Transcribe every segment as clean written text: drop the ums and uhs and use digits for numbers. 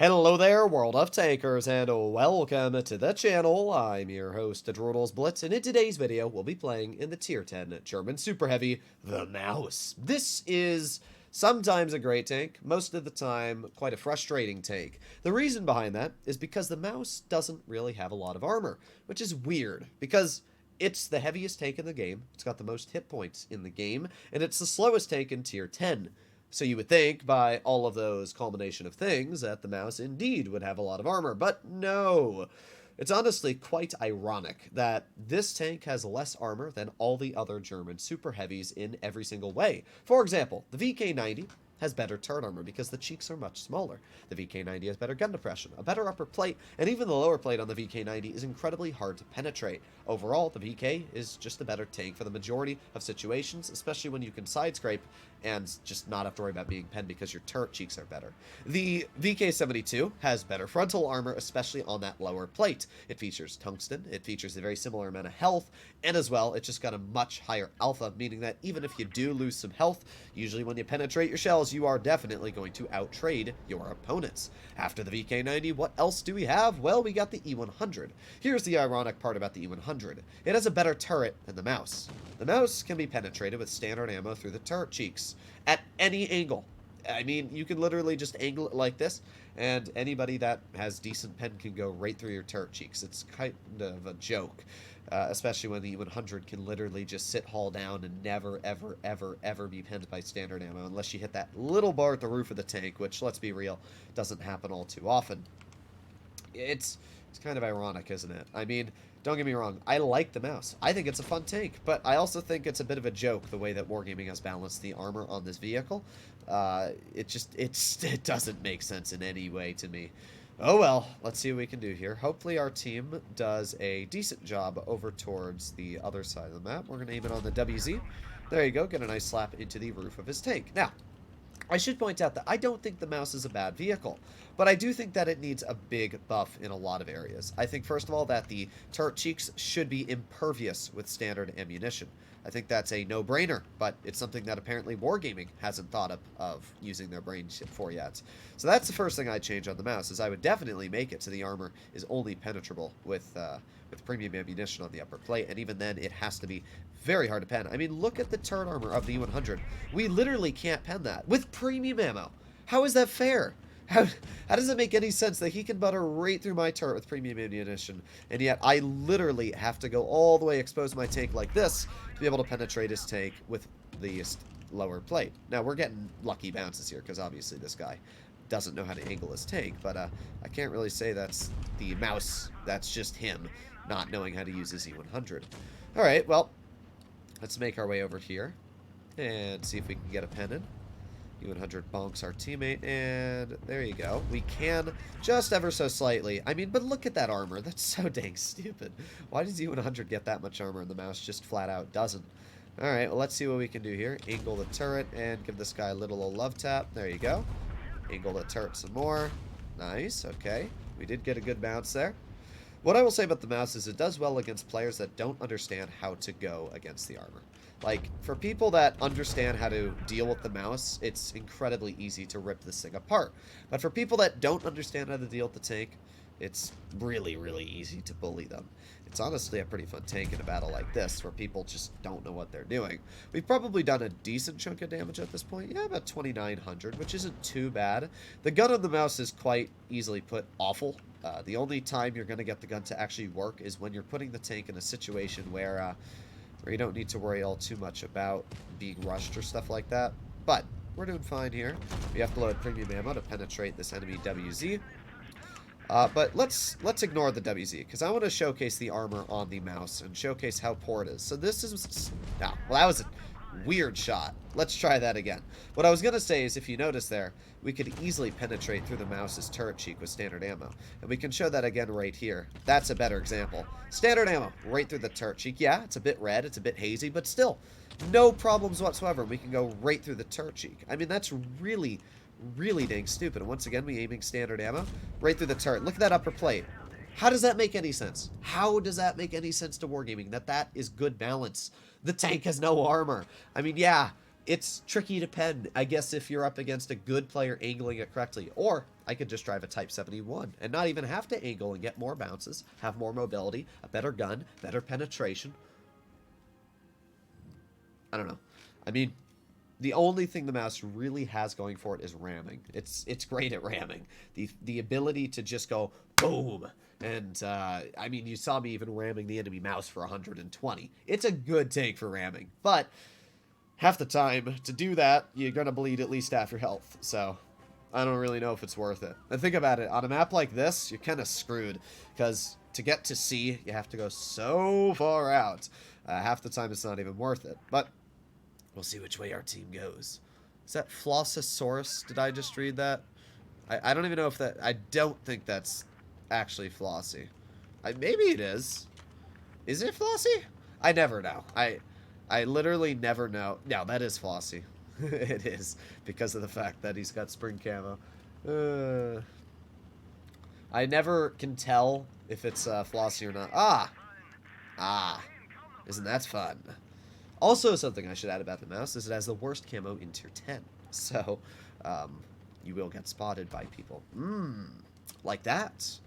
Hello there, World of Tankers, and welcome to the channel. I'm your host, Adronals Blitz, and in today's video, we'll be playing in the Tier 10 German Super Heavy, the Maus. This is sometimes a great tank, most of the time quite a frustrating tank. The reason behind that is because the Maus doesn't really have a lot of armor, which is weird, because it's the heaviest tank in the game, it's got the most hit points in the game, and it's the slowest tank in Tier 10. So you would think, by all of those culmination of things, that the Maus indeed would have a lot of armor, but no. It's honestly quite ironic that this tank has less armor than all the other German super heavies in every single way. For example, the VK90 has better turret armor because the cheeks are much smaller. The VK90 has better gun depression, a better upper plate, and even the lower plate on the VK90 is incredibly hard to penetrate. Overall, the VK is just a better tank for the majority of situations, especially when you can side scrape and just not have to worry about being penned because your turret cheeks are better. The VK72 has better frontal armor, especially on that lower plate. It features tungsten, it features a very similar amount of health, and as well, it just got a much higher alpha, meaning that even if you do lose some health, usually when you penetrate your shells, you are definitely going to outtrade your opponents. After the VK90, what else do we have? Well, we got the E100. Here's the ironic part about the E100. It has a better turret than the Maus. The Maus can be penetrated with standard ammo through the turret cheeks at any angle. I mean, you can literally just angle it like this, and anybody that has decent pen can go right through your turret cheeks. It's kind of a joke, especially when the E100 can literally just sit hull down and never, ever, ever, ever be penned by standard ammo unless you hit that little bar at the roof of the tank, which, let's be real, doesn't happen all too often. It's kind of ironic, isn't it? I mean, don't get me wrong, I like the Maus. I think it's a fun tank, but I also think it's a bit of a joke the way that Wargaming has balanced the armor on this vehicle. It doesn't make sense in any way to me. Oh well, let's see what we can do here. Hopefully our team does a decent job over towards the other side of the map. We're going to aim it on the WZ. There you go, get a nice slap into the roof of his tank. Now, I should point out that I don't think the Maus is a bad vehicle, but I do think that it needs a big buff in a lot of areas. I think, first of all, that the turret cheeks should be impervious with standard ammunition. I think that's a no-brainer, but it's something that apparently Wargaming hasn't thought of using their brain for yet. So that's the first thing I'd change on the Maus, is I would definitely make it so the armor is only penetrable with premium ammunition on the upper plate, and even then it has to be very hard to pen. I mean, look at the turret armor of the E100. We literally can't pen that with premium ammo. How is that fair? How does it make any sense that he can butter right through my turret with premium ammunition, and yet I literally have to go all the way expose my tank like this to be able to penetrate his tank with the lower plate? Now, we're getting lucky bounces here, because obviously this guy doesn't know how to angle his tank, but I can't really say that's the Maus. That's just him not knowing how to use his E100. Alright, well, let's make our way over here and see if we can get a pen in. E100 bonks our teammate, and there you go. We can, just ever so slightly. I mean, but look at that armor. That's so dang stupid. Why does E100 get that much armor and the Maus just flat out doesn't? Alright, well, let's see what we can do here. Angle the turret and give this guy a little love tap. There you go. Angle the turret some more. Nice, okay. We did get a good bounce there. What I will say about the Maus is it does well against players that don't understand how to go against the armor. Like, for people that understand how to deal with the Maus, it's incredibly easy to rip this thing apart. But for people that don't understand how to deal with the tank, it's really, really easy to bully them. It's honestly a pretty fun tank in a battle like this, where people just don't know what they're doing. We've probably done a decent chunk of damage at this point. Yeah, about 2,900, which isn't too bad. The gun on the Maus is quite easily put awful. The only time you're going to get the gun to actually work is when you're putting the tank in a situation where you don't need to worry all too much about being rushed or stuff like that. But we're doing fine here. We have to load premium ammo to penetrate this enemy WZ. But let's ignore the WZ, because I want to showcase the armor on the Maus and showcase how poor it is. So this is... well, that was a weird shot. Let's try that again. What I was going to say is, if you notice there, we could easily penetrate through the Maus's turret cheek with standard ammo. And we can show that again right here. That's a better example. Standard ammo, right through the turret cheek. Yeah, it's a bit red, it's a bit hazy, but still, no problems whatsoever. We can go right through the turret cheek. I mean, that's really, really dang stupid. And once again, we aiming standard ammo right through the turret. Look at that upper plate. How does that make any sense? How does that make any sense to Wargaming? That is good balance. The tank has no armor. I mean, yeah, it's tricky to pen, I guess, if you're up against a good player angling it correctly. Or I could just drive a Type 71 and not even have to angle and get more bounces, have more mobility, a better gun, better penetration. I don't know. I mean, the only thing the mouse really has going for it is ramming. It's great at ramming. The ability to just go boom. And, I mean, you saw me even ramming the enemy mouse for 120. It's a good take for ramming. But half the time, to do that, you're going to bleed at least half your health. So, I don't really know if it's worth it. And think about it. On a map like this, you're kind of screwed. Because to get to C, you have to go so far out. Half the time, it's not even worth it. But we'll see which way our team goes. Is that Flossosaurus? Did I just read that? I don't even know if that... I don't think that's actually Flossie. Maybe it is. Is it Flossie? I never know. I literally never know. No, that is Flossie. It is. Because of the fact that he's got spring camo. I never can tell if it's Flossie or not. Ah. Isn't that fun? Also, something I should add about the mouse is it has the worst camo in tier 10. So, you will get spotted by people. Like that.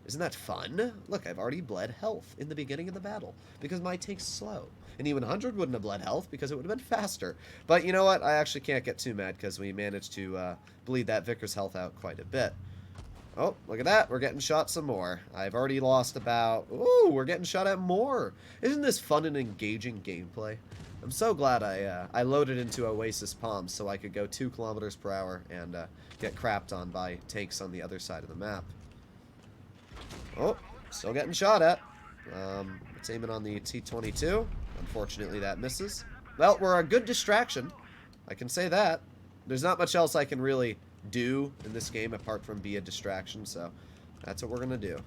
Isn't that fun? Look, I've already bled health in the beginning of the battle because my tank's slow. And E100 wouldn't have bled health because it would have been faster. But you know what? I actually can't get too mad because we managed to bleed that Vickers health out quite a bit. Oh, look at that. We're getting shot some more. I've already lost about... Ooh, we're getting shot at more. Isn't this fun and engaging gameplay? I'm so glad I loaded into Oasis Palms so I could go 2 kilometers per hour and get crapped on by tanks on the other side of the map. Oh, still getting shot at. It's aiming on the T-22. Unfortunately, that misses. Well, we're a good distraction. I can say that. There's not much else I can really do in this game apart from be a distraction, so that's what we're going to do.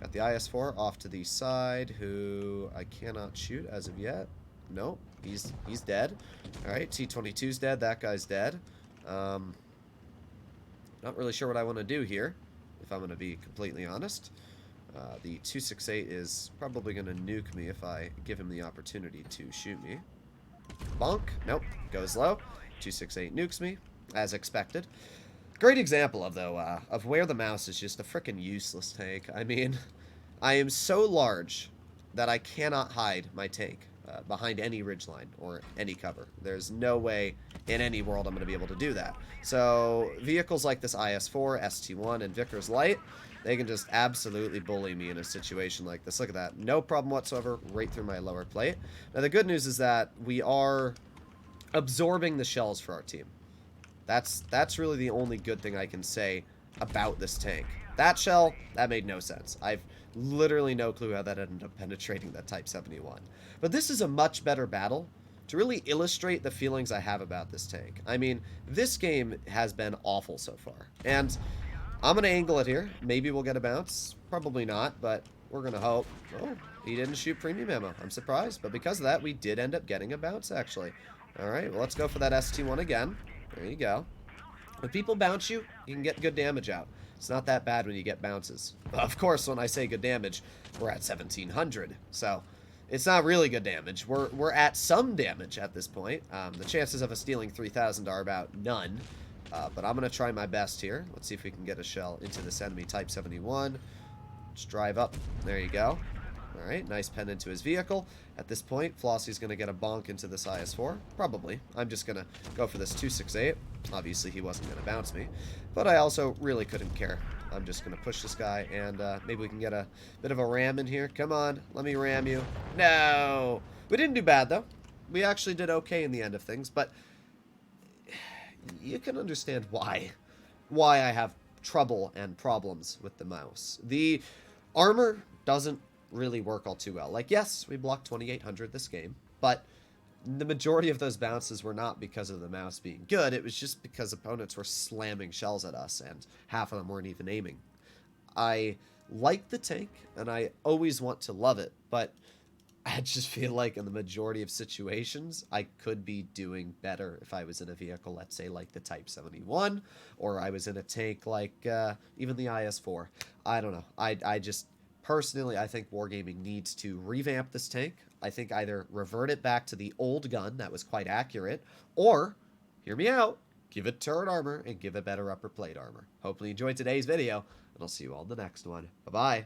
Got the IS-4 off to the side, who I cannot shoot as of yet. Nope, he's dead. Alright, T-22's dead. That guy's dead. Not really sure what I want to do here, if I'm going to be completely honest. The 268 is probably going to nuke me if I give him the opportunity to shoot me. Bonk. Nope. Goes low. 268 nukes me, as expected. Great example of where the mouse is just a frickin' useless tank. I mean, I am so large that I cannot hide my tank behind any ridgeline or any cover. There's no way in any world I'm going to be able to do that. So vehicles like this IS-4, ST-1, and Vickers Light, they can just absolutely bully me in a situation like this. Look at that. No problem whatsoever, right through my lower plate. Now, the good news is that we are absorbing the shells for our team. That's really the only good thing I can say about this tank. That shell, that made no sense. I've literally no clue how that ended up penetrating that Type 71. But this is a much better battle to really illustrate the feelings I have about this tank. I mean, this game has been awful so far. And I'm going to angle it here. Maybe we'll get a bounce. Probably not, but we're going to hope. Oh, he didn't shoot premium ammo. I'm surprised. But because of that, we did end up getting a bounce, actually. All right, well, let's go for that ST-1 again. There you go. When people bounce you, you can get good damage out. It's not that bad when you get bounces. But of course, when I say good damage, we're at 1,700. So it's not really good damage. We're at some damage at this point. The chances of us stealing 3,000 are about none. But I'm going to try my best here. Let's see if we can get a shell into this enemy Type 71. Just drive up. There you go. All right, nice pen into his vehicle. At this point, Flossie's going to get a bonk into this IS-4. Probably. I'm just going to go for this 268. Obviously, he wasn't going to bounce me. But I also really couldn't care. I'm just going to push this guy, and maybe we can get a bit of a ram in here. Come on, let me ram you. No! We didn't do bad, though. We actually did okay in the end of things, but you can understand why I have trouble and problems with the mouse. The armor doesn't really work all too well. Like, yes, we blocked 2,800 this game, but the majority of those bounces were not because of the mouse being good. It was just because opponents were slamming shells at us, and half of them weren't even aiming. I like the tank, and I always want to love it, but I just feel like in the majority of situations, I could be doing better if I was in a vehicle, let's say, like the Type 71, or I was in a tank like even the IS-4. I don't know. I just... Personally, I think Wargaming needs to revamp this tank. I think either revert it back to the old gun that was quite accurate, or, hear me out, give it turret armor and give it better upper plate armor. Hopefully you enjoyed today's video, and I'll see you all in the next one. Bye-bye.